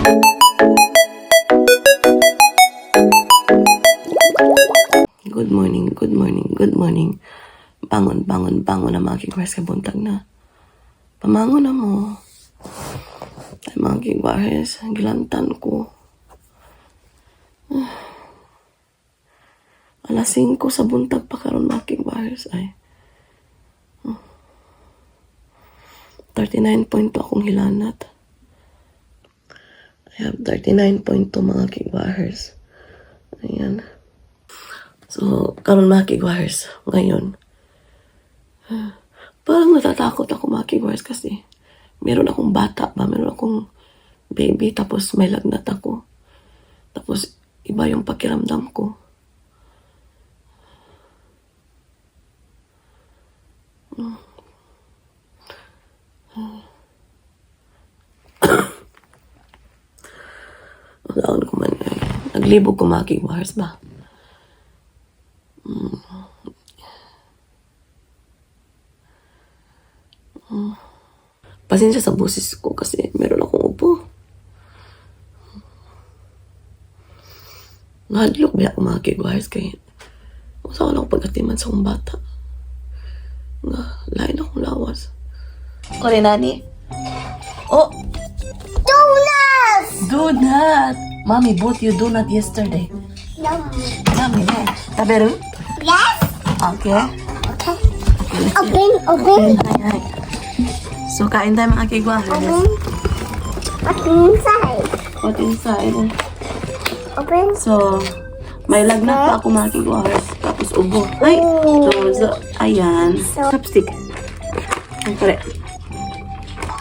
Good morning, good morning, good morning. Bangon, bangon, bangon na mga kigwares kay buntag na. Pamangon na mo. Ay mga kigwares, gilantan ko. Alas 5 sa buntag pa karon mga kigwares. Ay. 39.2 akong hilanat. I have 39.2 mga kigwares. Ayan. So, karon mga kigwares, ngayon, parang natatakot ako mga kigwares kasi meron akong bata ba, meron akong baby, tapos may lagnat ako. Tapos, iba yung pakiramdam ko. Wala ko man. Naglibog ko mga kigwares ba? Pasensya sa boses ko kasi meron akong upo. Nahadlok ba ako mga kigwares kaya usawa lang ako pagkatiman sa akong bata. Nga, lain akong lawas. Kore nani? Oh! Donuts! Donut! Mommy bought you donut yesterday. Yummy. Yummy, eh? Taberu? Yes? Okay. Okay. Open. Ay. So, kain tayo mga kigwares. Open. What's inside? What inside? Open. So, may lagnat pa ako mga kigwares. Tapos ubo. Ay! Dozo. Ayan. Chopstick. Ay, kore.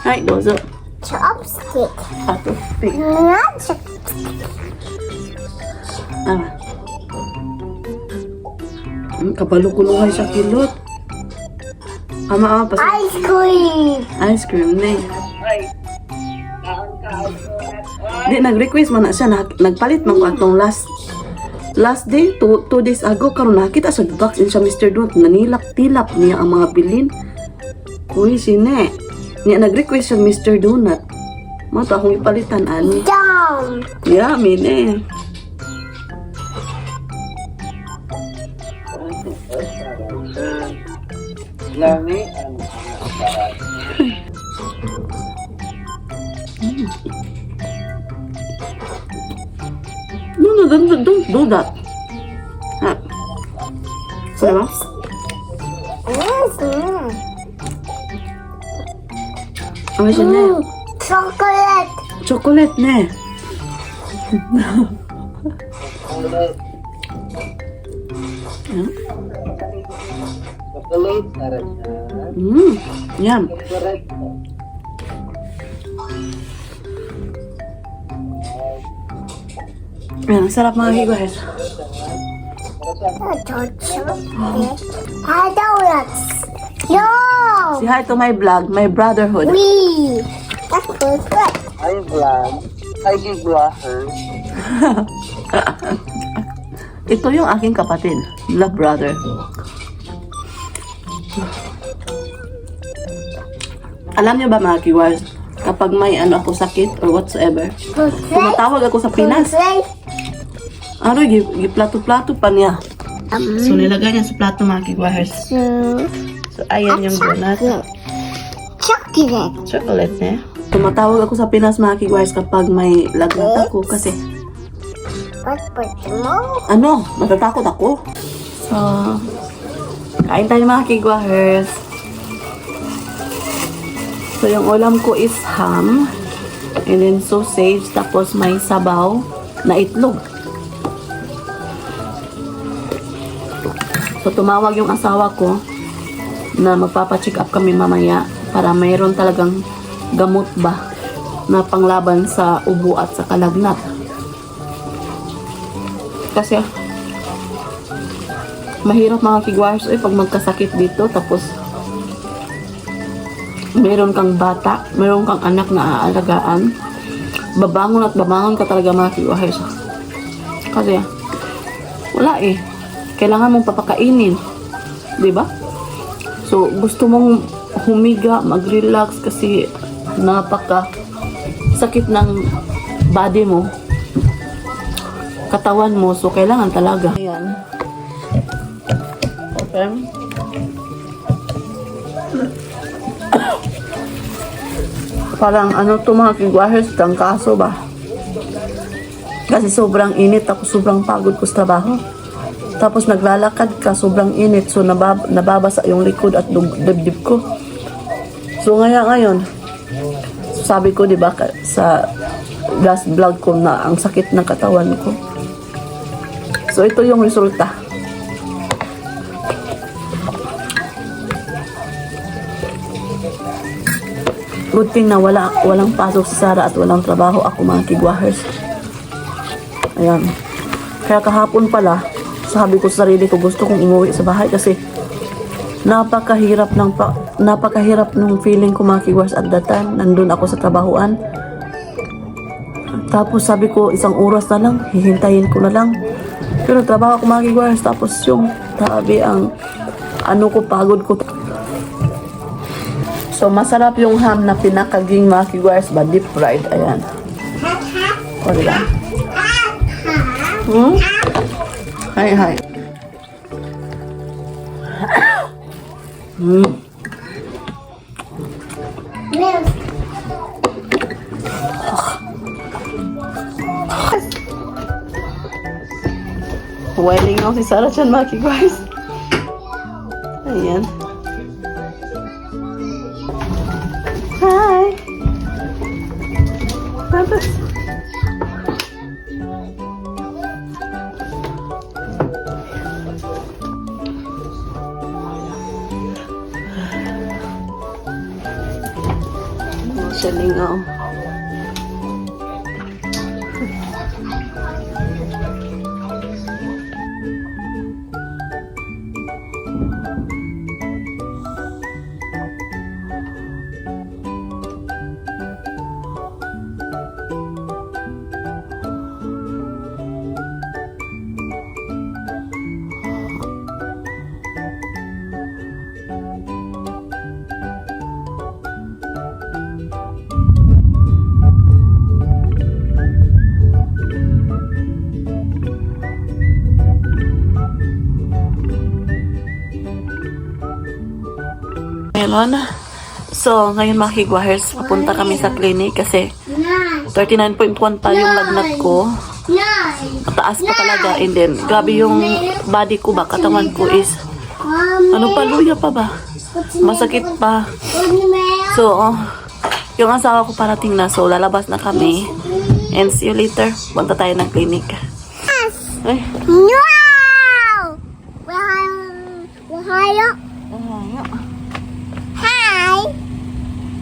Ay, dozo. Chopstick. Chopstick. Not chopstick. Ah. Kapalo-kuluhay sa kilot. Ama, pas Ice cream. ice cream na Di, nag-request man na siya. Nagpalit man ko atong last day, two days ago, karon nakita sa box in siya Mr. Donut. Nanilap-tilap niya ang mga bilin. Uy, sine. Niya nag-request siya Mr. Donut. Mga to akong ipalitan, ani. Yum. Yummy, ne. Lami No, don't do that. Ha? Diba? Yes. Ano siya, ne? Chocolate. Chocolate, ne. chocolate sarap siya. Yum. Correct. Ayan, ang sarap mga kigwares. Chocolate. Donuts. No. Say hi to my vlog, my brotherhood. We. That's good. Hi vlog. Hi kigwares. Ito yung aking kapatid, love brother. Alam niyo ba mga kigwares, kapag may ano ako sakit or whatsoever, tumatawag ako sa Pinas. Ano, giplato-plato pa niya. So, nilagay niya sa plato mga kigwares. So, ayan yung donut. Chocolate. Chocolate, eh. Tumatawag ako sa Pinas mga kigwares kapag may lagnat ako kasi ano, natatakot ako. So, kain tayo mga kigwares. So, yung ulam ko is ham and then sausage, tapos may sabaw na itlog. So, tumawag yung asawa ko na magpapacheck up kami mamaya para mayroon talagang gamot ba na panglaban sa ubo at sa kalagnat. Kasi mahirap mga kigwares pag magkasakit dito tapos meron kang bata, meron kang anak na aalagaan, babangon at babangon ka talaga mga kigwares. Kasi wala kailangan mong papakainin, di ba? So gusto mong humiga, mag-relax kasi napaka sakit ng body mo, katawan mo, so kailangan talaga. Ayan. Okay. Parang ano to mga kigwahers, kaso ba? Kasi sobrang init, ako sobrang pagod ko sa trabaho. Tapos naglalakad ka, sobrang init, so nababasa yung likod at dibdib ko. So ngayon, sabi ko, di ba, sa last vlog ko na ang sakit ng katawan ko. So ito yung resulta. Good thing na walang pasok sa Sara at walang trabaho ako mga kigwahers. Ayan. Kaya kahapon pala, sabi ko sa sarili ko, gusto kong umuwi sa bahay kasi napakahirap ng feeling ko mga kigwahers at that time. Nandun ako sa trabahoan. Tapos sabi ko, isang oras na lang, hihintayin ko na lang. Pero trabaho ko mga kigwahers, tapos yung tabi ang ano ko, pagod ko. So masarap yung ham na pinakaging mga kigwahers ba, deep fried. Ayan. O diba? Hi. Milk. Wailing ako si Sarah dyan mga kigwahers. Ayan. Hi! Tapos. Siya lingaw. Ngayon, so ngayon mga kigwahers, papunta kami sa clinic kasi 39.1 pa yung lagnat ko. Mataas pa talaga, and then grabe yung body ko ba, katawan ko is ano pa, luya pa ba? Masakit pa. So, yung asawa ko parating na, so lalabas na kami. And see you later. Punta tayo ng clinic. Ay. Wow! Ohio.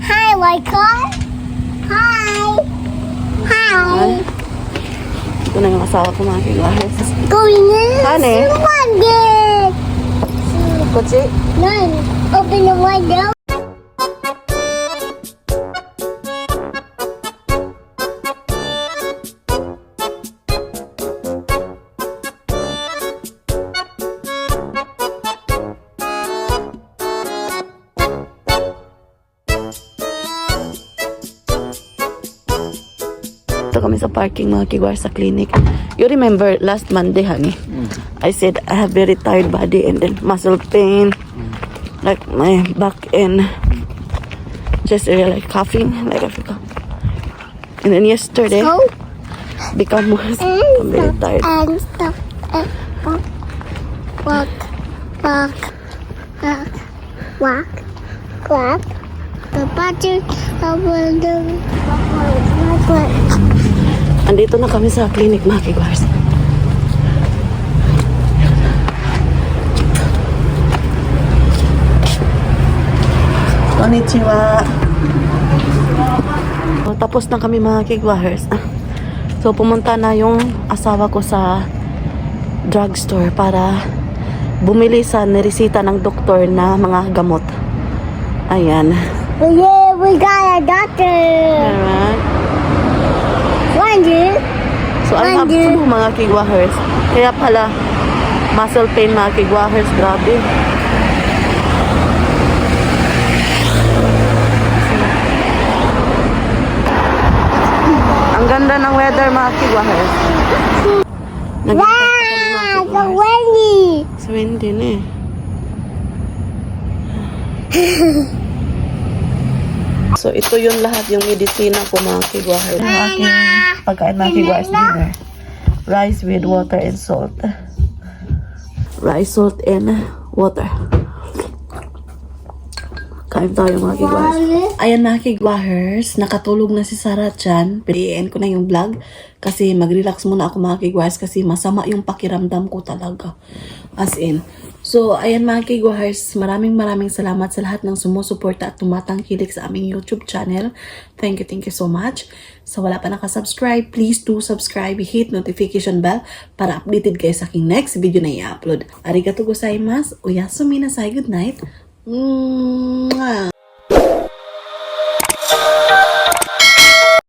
Hi, Michael. Hi. Ay. Ito na yung asawa ko mga kigwahers. Going in. Honey. Again. Kutsi? None. Open the window. Ito kami sa parking mga kigwahers sa clinic. You remember last Monday, honey? I said I have very tired body and then muscle pain, like my back and chest area, like coughing, like I feel. And then yesterday, become worse. I'm very tired. And stop. Walk. The butter of the Andito na kami sa clinic mga kigwahers. Konnichiwa. So, tapos na kami mga kigwahers. So pumunta na yung asawa ko sa drugstore para bumili sa niresita ng doktor na mga gamot. Ayan. Yeah, we got a doctor. Alright. Wonder. So I have flu mga kigwahers. Kaya pala muscle pain mga kigwahers. Grabe. Ang Ang ganda ng weather mga kigwahers. Wow, so windy. Sa windy na eh. So, ito yung lahat yung medisina ko mga kigwahers. Ang aking pagkain mga kigwahers dinner. Rice with water and salt. Rice, salt, and water. Kain tayo mga kigwahers. Ayan mga kigwahers, nakatulog na si Sarah dyan. Piliin ko na yung vlog kasi mag-relax muna ako mga kigwahers kasi masama yung pakiramdam ko talaga. As in. So, ayan mga kigwahers, maraming salamat sa lahat ng sumusuporta at tumatangkilik sa aming YouTube channel. Thank you so much. Sa wala pa nakasubscribe, please do subscribe, hit notification bell para updated kayo sa aking next video na i-upload. Arigato gozaimasu, oyasumi nasai, good night. Mwah.